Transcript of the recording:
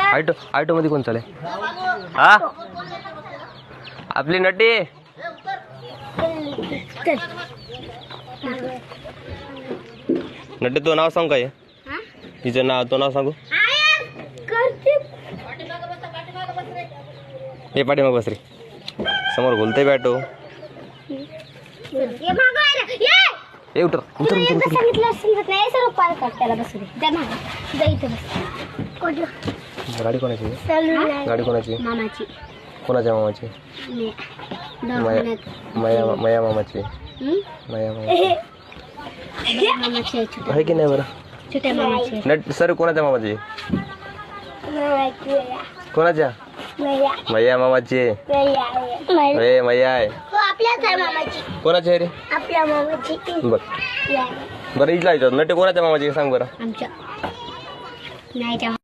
आयटो मध्ये कोण चालेल? हा आपली नटी नटी तो नाव सांग काय तिचं नाव तो नाव सांगू हे पाठीमाग बस रे समोर बोलते बॅटो ए उतर उतर उतर सांगितलं समजत नाही सर्व पार कर त्याला बसू दे जा ना जा इथं बस गाडी कोणाची गाडी कोणाची मामाची कोणाच्या मामाची मया मामाची मया मामाची आहे की नाही बरं छोट्या मामाची नट सर कोणाच्या मामाची कोणाच्या मया मामाची मया आहे आपल्या मामाची कोणाची आहे रे आपल्या मामाची बघ बरं इथला नटे कोणाच्या मामाची सांग बरं आमच्या नाही